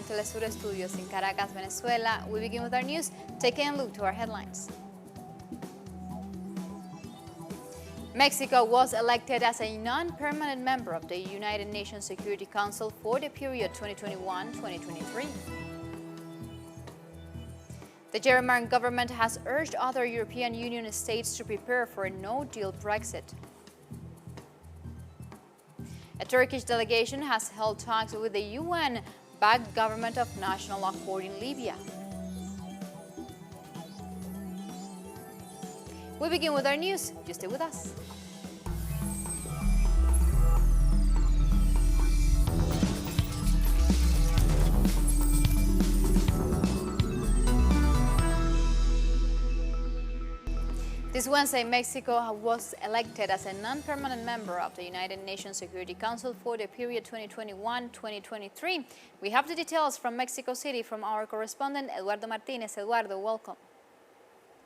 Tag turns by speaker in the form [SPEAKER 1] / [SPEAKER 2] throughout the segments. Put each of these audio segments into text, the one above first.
[SPEAKER 1] our Telesur studios in Caracas, Venezuela. We begin with our news, taking a look to our headlines. Mexico was elected as a non-permanent member of the United Nations Security Council for the period 2021-2023. The German government has urged other European Union states to prepare for a no-deal Brexit. A Turkish delegation has held talks with the UN-backed government of national accord in Libya. We begin with our news. You stay with us. This Wednesday, Mexico was elected as a non-permanent member of the United Nations Security Council for the period 2021-2023. We have the details from Mexico City from our correspondent, Eduardo Martinez. Eduardo, welcome.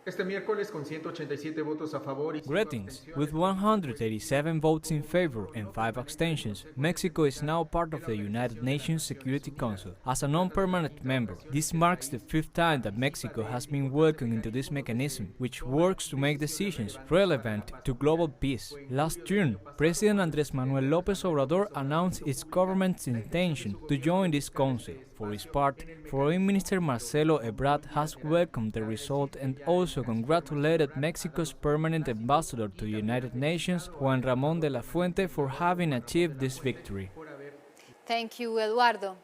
[SPEAKER 2] Este miércoles con 187 votos a favor y 5
[SPEAKER 3] Greetings.
[SPEAKER 2] abstenciones.
[SPEAKER 3] With 187 votes in favor and 5 abstentions, Mexico is now part of the United Nations Security Council. As a non-permanent member, this marks the 5th time that Mexico has been welcomed into this mechanism, which works to make decisions relevant to global peace. Last June, President Andrés Manuel López Obrador announced its government's intention to join this council. For his part, Foreign Minister Marcelo Ebrard has welcomed the result and also congratulated Mexico's permanent ambassador to the United Nations, Juan Ramón de la Fuente, for having achieved this victory.
[SPEAKER 1] Thank you, Eduardo.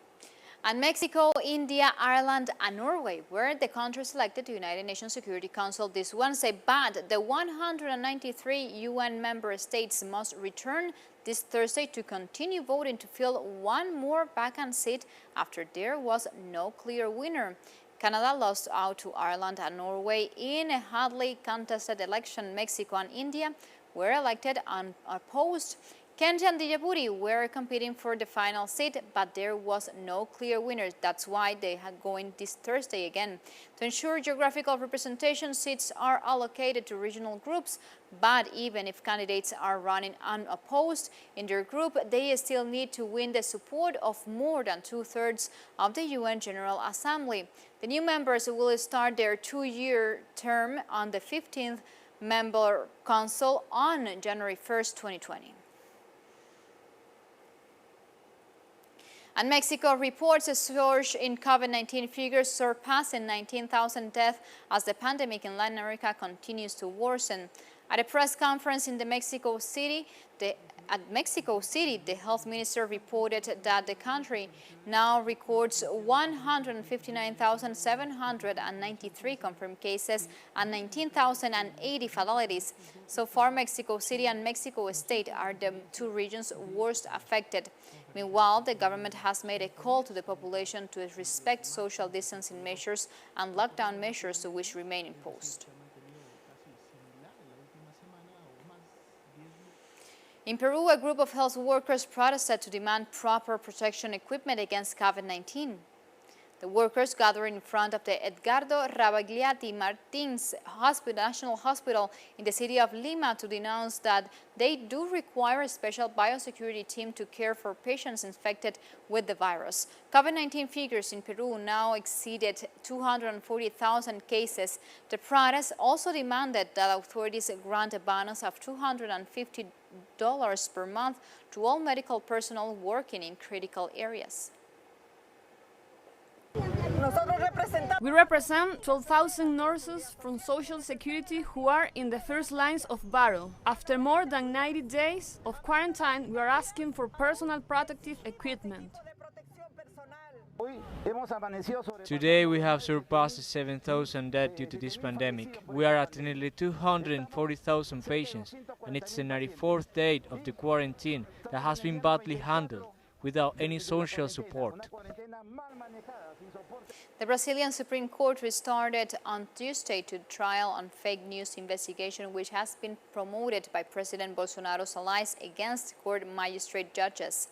[SPEAKER 1] And Mexico, India, Ireland, and Norway were the countries selected to the United Nations Security Council this Wednesday, but the 193 UN member states must return this Thursday to continue voting to fill one more vacant seat after there was no clear winner. Canada lost out to Ireland and Norway in a hotly contested election. Mexico and India were elected unopposed. Kenya and Djibouti were competing for the final seat, but there was no clear winner. That's why they are going this Thursday again. To ensure geographical representation, seats are allocated to regional groups, but even if candidates are running unopposed in their group, they still need to win the support of more than 2/3 of the UN General Assembly. The new members will start their 2-year term on the 15th member council on January 1st, 2020. And Mexico reports a surge in COVID-19 figures, surpassing 19,000 deaths as the pandemic in Latin America continues to worsen. At a press conference in Mexico City, the health minister reported that the country now records 159,793 confirmed cases and 19,080 fatalities. So far, Mexico City and Mexico State are the two regions worst affected. Meanwhile, the government has made a call to the population to respect social distancing measures and lockdown measures which remain imposed. In Peru, a group of health workers protested to demand proper protection equipment against COVID-19. The workers gathered in front of the Edgardo Rabagliati Martins National Hospital in the city of Lima to denounce that they do require a special biosecurity team to care for patients infected with the virus. COVID-19 figures in Peru now exceeded 240,000 cases. The protest also demanded that authorities grant a bonus of $250 per month to all medical personnel working in critical areas.
[SPEAKER 4] We represent 12,000 nurses from Social Security who are in the first lines of battle. After more than 90 days of quarantine, we are asking for personal protective equipment.
[SPEAKER 3] Today we have surpassed 7,000 deaths due to this pandemic. We are at nearly 240,000 patients, and it's the 94th day of the quarantine that has been badly handled, without any social support.
[SPEAKER 1] The Brazilian Supreme Court restarted on Tuesday to trial on fake news investigation, which has been promoted by President Bolsonaro's allies against court magistrate judges.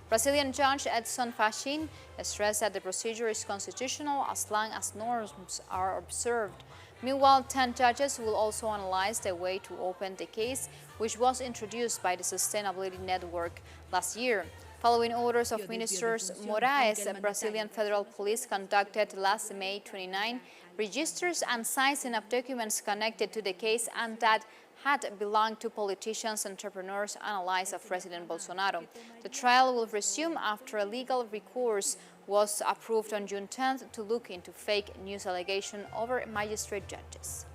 [SPEAKER 1] Brazilian Judge Edson Fachin stressed that the procedure is constitutional as long as norms are observed. Meanwhile, 10 judges will also analyze the way to open the case, which was introduced by the Sustainability Network last year. Following orders of Ministers Moraes, Brazilian Federal Police conducted last May 29 registers and signing of documents connected to the case and that had belonged to politicians, entrepreneurs, and allies of President Bolsonaro. The trial will resume after a legal recourse was approved on June 10th to look into fake news allegations over magistrate judges.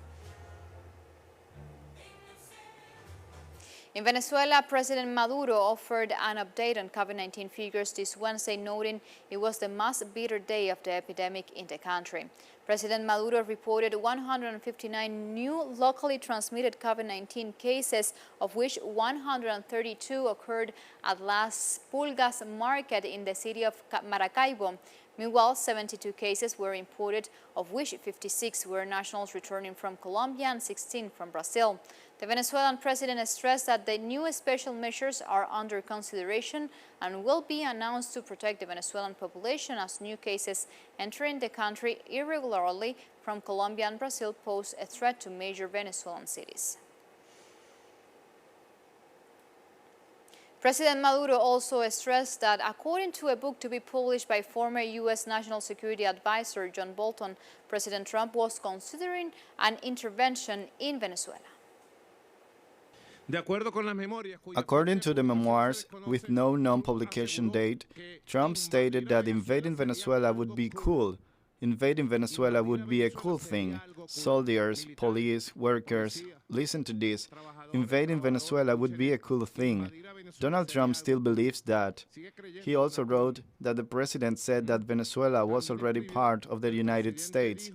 [SPEAKER 1] In Venezuela, President Maduro offered an update on COVID-19 figures this Wednesday, noting it was the most bitter day of the epidemic in the country. President Maduro reported 159 new locally transmitted COVID-19 cases, of which 132 occurred at Las Pulgas market in the city of Maracaibo. Meanwhile, 72 cases were imported, of which 56 were nationals returning from Colombia and 16 from Brazil. The Venezuelan president stressed that the new special measures are under consideration and will be announced to protect the Venezuelan population as new cases entering the country irregularly from Colombia and Brazil pose a threat to major Venezuelan cities. President Maduro also stressed that, according to a book to be published by former U.S. National Security Advisor John Bolton, President Trump was considering an intervention in Venezuela.
[SPEAKER 5] According to the memoirs, with no known publication date, Trump stated that invading Venezuela would be cool. Invading Venezuela would be a cool thing. Soldiers, police, workers, listen to this. Invading Venezuela would be a cool thing. Donald Trump still believes that. He also wrote that the president said that Venezuela was already part of the United States.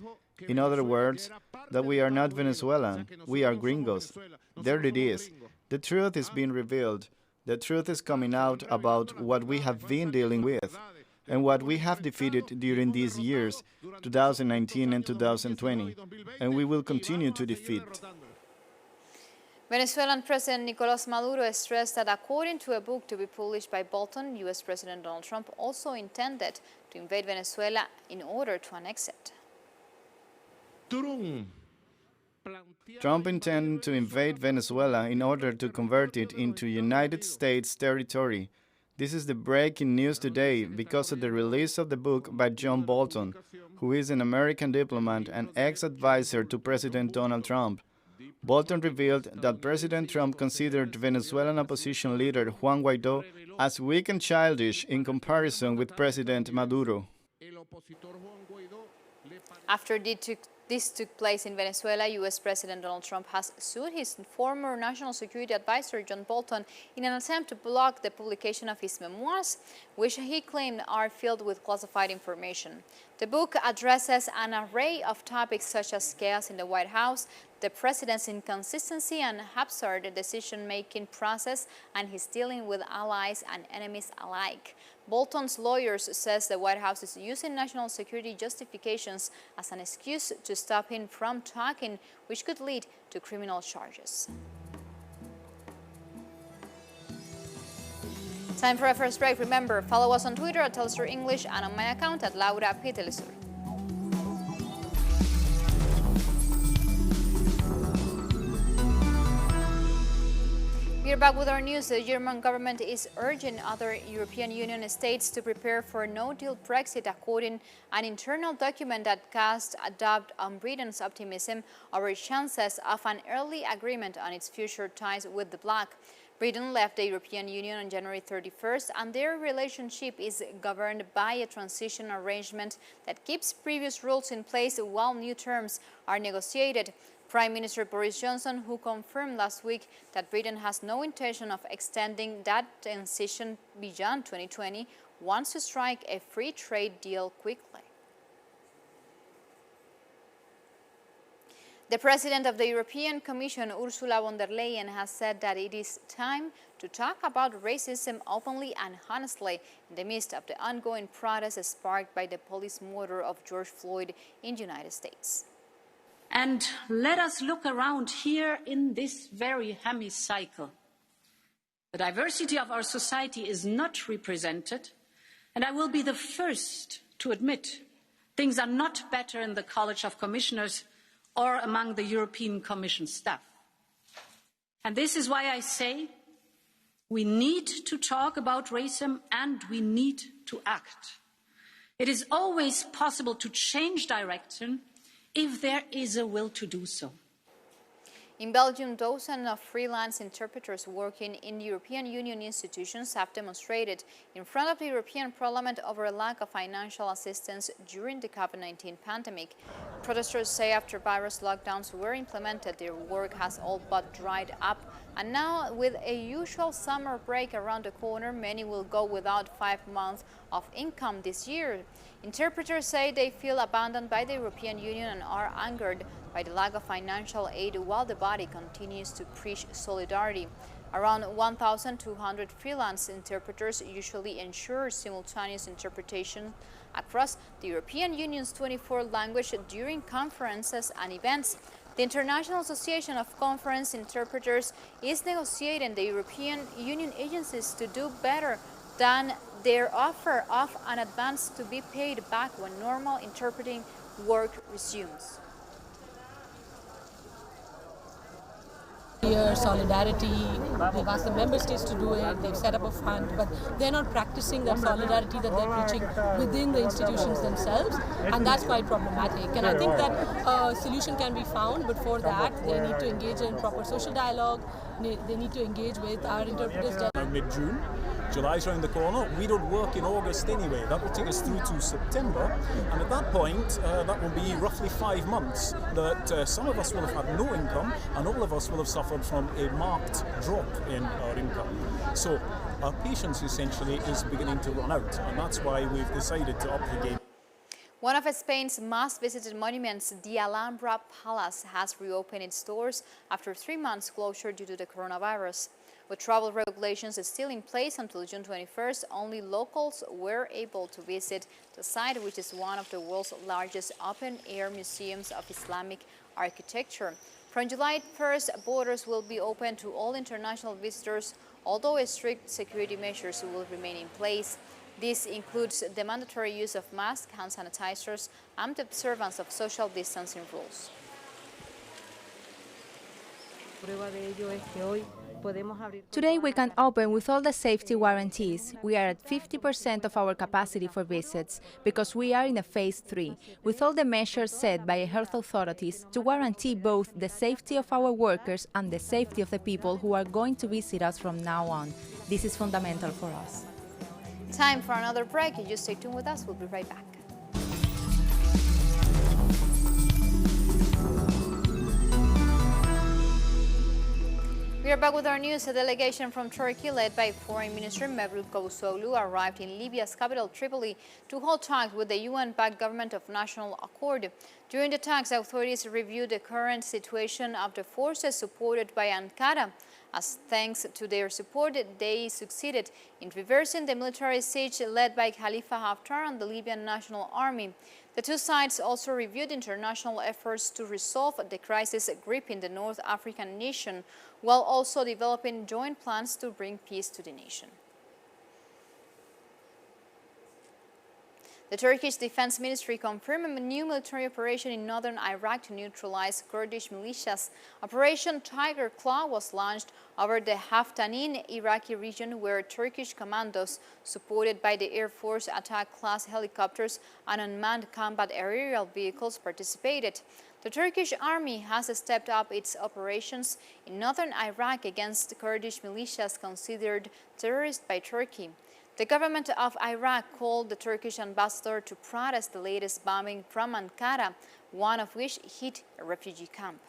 [SPEAKER 5] In other words, that we are not Venezuelan, we are gringos. There it is. The truth is being revealed. The truth is coming out about what we have been dealing with and what we have defeated during these years, 2019 and 2020, and we will continue to defeat.
[SPEAKER 1] Venezuelan President Nicolás Maduro stressed that, according to a book to be published by Bolton, U.S. President Donald Trump also intended to invade Venezuela in order to annex it.
[SPEAKER 5] Trump intended to invade Venezuela in order to convert it into United States territory. This is the breaking news today because of the release of the book by John Bolton, who is an American diplomat and ex-advisor to President Donald Trump. Bolton revealed that President Trump considered Venezuelan opposition leader Juan Guaidó as weak and childish in comparison with President Maduro.
[SPEAKER 1] After this took place in Venezuela, U.S. President Donald Trump has sued his former National Security Advisor John Bolton in an attempt to block the publication of his memoirs, which he claimed are filled with classified information. The book addresses an array of topics such as chaos in the White House, the president's inconsistency and haphazard decision-making process, and his dealing with allies and enemies alike. Bolton's lawyers says the White House is using national security justifications as an excuse to stop him from talking, which could lead to criminal charges. Time for a first break. Remember, follow us on Twitter at Telesur English and on my account at Laura P. Telesur. We're back with our news. The German government is urging other European Union states to prepare for a no-deal Brexit, according to an internal document that casts doubt on Britain's optimism over chances of an early agreement on its future ties with the bloc. Britain left the European Union on January 31st, and their relationship is governed by a transition arrangement that keeps previous rules in place while new terms are negotiated. Prime Minister Boris Johnson, who confirmed last week that Britain has no intention of extending that transition beyond 2020, wants to strike a free trade deal quickly. The President of the European Commission, Ursula von der Leyen, has said that it is time to talk about racism openly and honestly in the midst of the ongoing protests sparked by the police murder of George Floyd in the United States.
[SPEAKER 6] And let us look around here in this very hemicycle. The diversity of our society is not represented, and I will be the first to admit things are not better in the College of Commissioners or among the European Commission staff. And this is why I say We need to talk about racism and we need to act. It is always possible to change direction if there is a will to do so.
[SPEAKER 1] In Belgium, dozens of freelance interpreters working in European Union institutions have demonstrated in front of the European Parliament over a lack of financial assistance during the COVID-19 pandemic. Protesters say after virus lockdowns were implemented, their work has all but dried up. And now, with a usual summer break around the corner, many will go without 5 months of income this year. Interpreters say they feel abandoned by the European Union and are angered by the lack of financial aid while the body continues to preach solidarity. Around 1,200 freelance interpreters usually ensure simultaneous interpretation across the European Union's 24 languages during conferences and events. The International Association of Conference Interpreters is negotiating the European Union agencies to do better than their offer of an advance to be paid back when normal interpreting work resumes.
[SPEAKER 7] Solidarity, they've asked the member states to do it, they've set up a fund, but they're not practicing that solidarity that they're preaching within the institutions themselves, and that's quite problematic. And I think that a solution can be found, but for that they need to engage in proper social dialogue, they need to engage with our interpreters.
[SPEAKER 8] Mid-June, July's around the corner. We don't work in August anyway. That will take us through to September, and at that point that will be roughly 5 months that some of us will have had no income and all of us will have suffered from a marked drop in our income. So our patience essentially is beginning to run out, and that's why we've decided to up the game.
[SPEAKER 1] One of Spain's most visited monuments, the Alhambra Palace, has reopened its doors after 3 months closure due to the coronavirus. With travel regulations still in place until June 21st, only locals were able to visit the site, which is one of the world's largest open-air museums of Islamic architecture. From July 1st, borders will be open to all international visitors, although strict security measures will remain in place. This includes the mandatory use of masks, hand sanitizers, and the observance of social distancing rules.
[SPEAKER 9] Today we can open with all the safety guarantees. We are at 50% of our capacity for visits because we are in a phase 3, with all the measures set by health authorities to guarantee both the safety of our workers and the safety of the people who are going to visit us from now on. This is fundamental for us.
[SPEAKER 1] Time for another break. You just stay tuned with us. We'll be right back. We are back with our news. A delegation from Turkey led by Foreign Minister Mevlut Cavusoglu arrived in Libya's capital Tripoli to hold talks with the UN-backed government of national accord. During the talks, authorities reviewed the current situation of the forces supported by Ankara. As thanks to their support, they succeeded in reversing the military siege led by Khalifa Haftar and the Libyan National Army. The two sides also reviewed international efforts to resolve the crisis gripping the North African nation, while also developing joint plans to bring peace to the nation. The Turkish Defense Ministry confirmed a new military operation in northern Iraq to neutralize Kurdish militias. Operation Tiger Claw was launched over the Haftanin Iraqi region, where Turkish commandos, supported by the Air Force attack-class helicopters and unmanned combat aerial vehicles, participated. The Turkish army has stepped up its operations in northern Iraq against Kurdish militias considered terrorist by Turkey. The government of Iraq called the Turkish ambassador to protest the latest bombing from Ankara, one of which hit a refugee camp.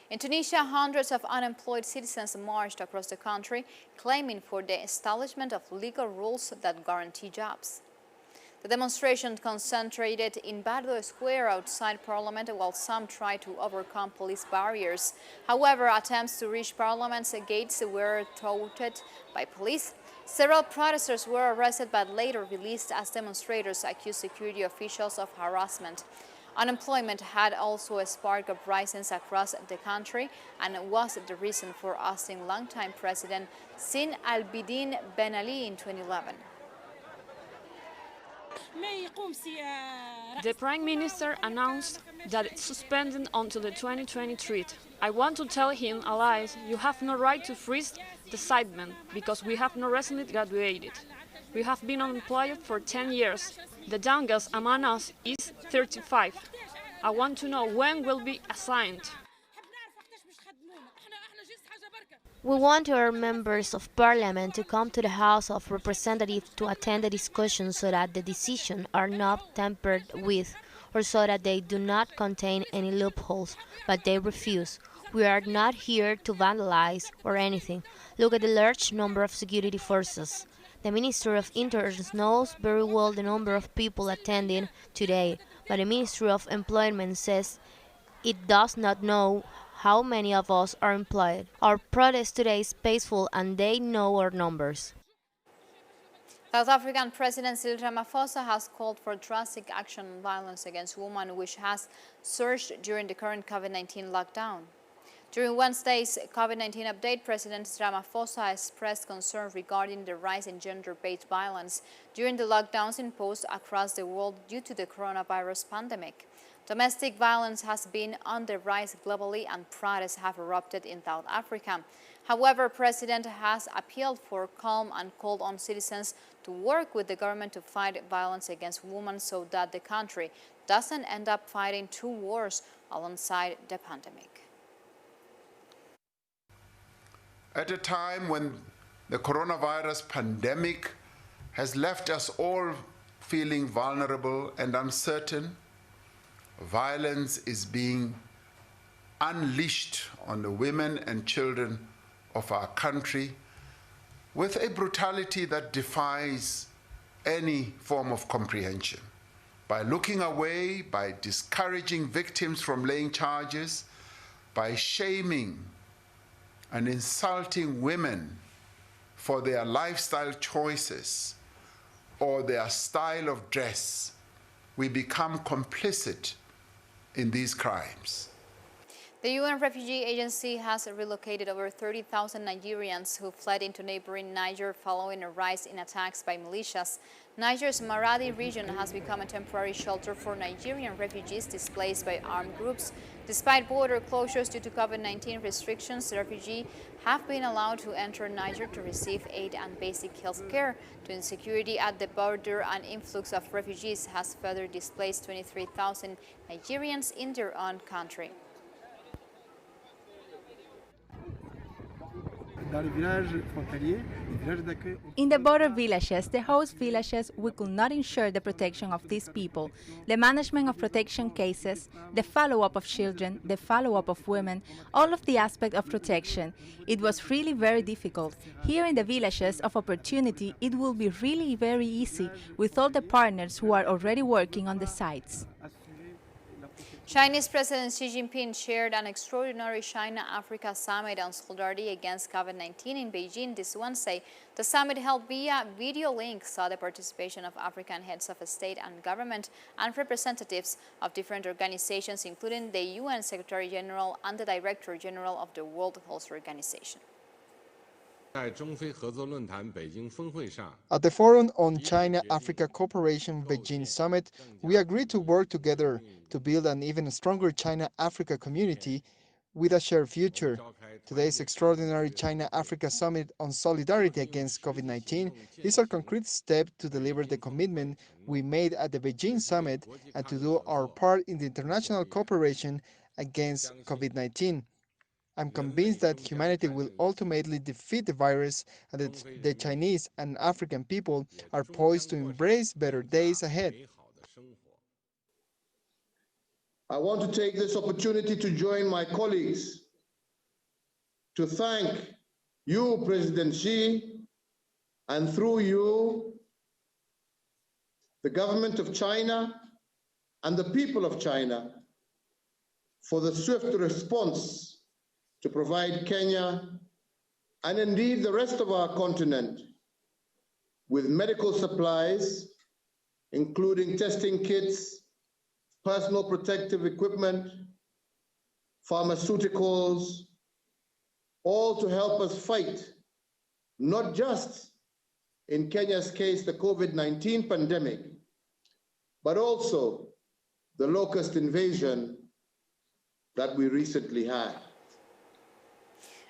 [SPEAKER 1] In Tunisia, hundreds of unemployed citizens marched across the country, claiming for the establishment of legal rules that guarantee jobs. The demonstration concentrated in Bardo Square outside Parliament, while some tried to overcome police barriers. However, attempts to reach Parliament's gates were thwarted by police. Several protesters were arrested but later released as demonstrators accused security officials of harassment. Unemployment had also sparked uprisings across the country and was the reason for ousting longtime President Zine al-Abidine Ben Ali in 2011.
[SPEAKER 4] The Prime Minister announced that it's suspended until the 2020 treaty. I want to tell him, allies, you have no right to freeze the settlement because we have not recently graduated. We have been unemployed for 10 years. The youngest among us is 35. I want to know when will be assigned.
[SPEAKER 10] We want our members of parliament to come to the House of Representatives to attend the discussion so that the decisions are not tampered with or so that they do not contain any loopholes, but they refuse. We are not here to vandalize or anything. Look at the large number of security forces. The Ministry of Interior knows very well the number of people attending today, but the Ministry of Employment says it does not know how many of us are employed. Our protest today is peaceful and they know our numbers.
[SPEAKER 1] South African President Cyril Ramaphosa has called for drastic action on violence against women, which has surged during the current COVID-19 lockdown. During Wednesday's COVID-19 update, President Ramaphosa expressed concern regarding the rise in gender-based violence during the lockdowns imposed across the world due to the coronavirus pandemic. Domestic violence has been on the rise globally and protests have erupted in South Africa. However, the President has appealed for calm and called on citizens to work with the government to fight violence against women so that the country doesn't end up fighting two wars alongside the pandemic.
[SPEAKER 11] At a time when the coronavirus pandemic has left us all feeling vulnerable and uncertain, violence is being unleashed on the women and children of our country with a brutality that defies any form of comprehension. By looking away, by discouraging victims from laying charges, by shaming and insulting women for their lifestyle choices or their style of dress, we become complicit in these crimes.
[SPEAKER 1] The UN Refugee Agency has relocated over 30,000 Nigerians who fled into neighboring Niger following a rise in attacks by militias. Niger's Maradi region has become a temporary shelter for Nigerian refugees displaced by armed groups. Despite border closures due to COVID-19 restrictions, the refugees have been allowed to enter Niger to receive aid and basic health care. The insecurity at the border and influx of refugees has further displaced 23,000 Nigerians in their own country.
[SPEAKER 9] In the border villages, the host villages, we could not ensure the protection of these people, the management of protection cases, the follow-up of children, the follow-up of women, all of the aspect of protection. It was really very difficult. Here in the villages of opportunity, it will be really very easy with all the partners who are already working on the sites.
[SPEAKER 1] Chinese President Xi Jinping chaired an extraordinary China-Africa summit on solidarity against COVID-19 in Beijing this Wednesday. The summit, held via video link, saw the participation of African heads of state and government and representatives of different organizations, including the UN Secretary General and the Director General of the World Health Organization.
[SPEAKER 12] At the
[SPEAKER 13] Forum on China-Africa Cooperation Beijing Summit, we agreed to work together to build an even stronger China-Africa community with a shared future. Today's extraordinary China-Africa Summit on solidarity against COVID-19 is a concrete step to deliver the commitment we made at the Beijing Summit and to do our part in the international cooperation against COVID-19. I'm convinced that humanity will ultimately defeat the virus and that the Chinese and African people are poised to embrace better days ahead.
[SPEAKER 14] I want to take this opportunity to join my colleagues to thank you, President Xi, and through you, the government of China and the people of China for the swift response to provide Kenya and indeed the rest of our continent with medical supplies, including testing kits, personal protective equipment, pharmaceuticals, all to help us fight, not just in Kenya's case, the COVID-19 pandemic, but also the locust invasion that we recently had.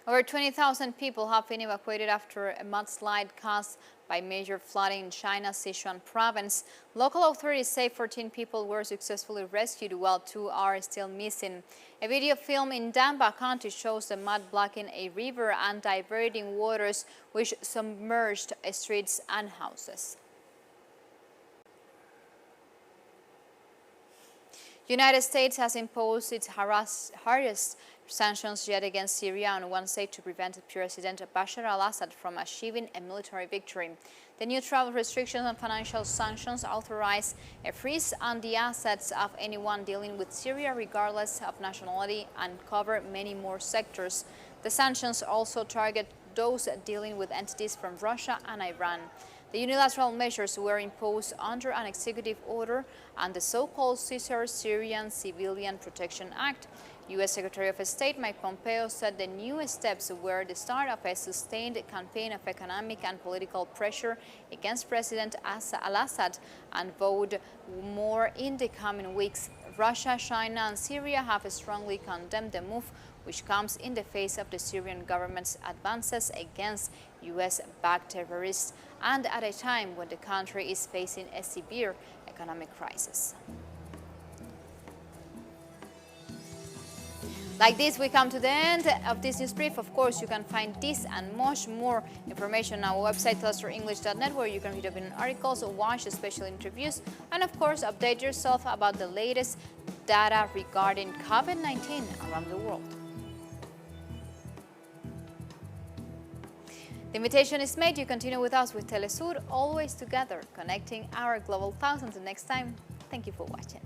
[SPEAKER 1] Over 20,000 people have been evacuated after a mudslide caused by major flooding in China's Sichuan province. Local authorities say 14 people were successfully rescued while 2 are still missing. A video film in Damba County shows the mud blocking a river and diverting waters which submerged streets and houses. United States has imposed its hardest sanctions yet against Syria on Wednesday to prevent President Bashar al-Assad from achieving a military victory. The new travel restrictions and financial sanctions authorize a freeze on the assets of anyone dealing with Syria regardless of nationality and cover many more sectors. The sanctions also target those dealing with entities from Russia and Iran. The unilateral measures were imposed under an executive order and the so-called Syrian Civilian Protection Act. U.S. Secretary of State Mike Pompeo said the new steps were the start of a sustained campaign of economic and political pressure against President al-Assad and vowed more in the coming weeks. Russia, China, and Syria have strongly condemned the move, which comes in the face of the Syrian government's advances against U.S.-backed terrorists and at a time when the country is facing a severe economic crisis. Like this, we come to the end of this news brief. Of course, you can find this and much more information on our website, telestroenglish.net, where you can read opinion articles, watch special interviews, and of course, update yourself about the latest data regarding COVID-19 around the world. The invitation is made. You continue with us with Telesur, always together, connecting our global thousands. Until next time, thank you for watching.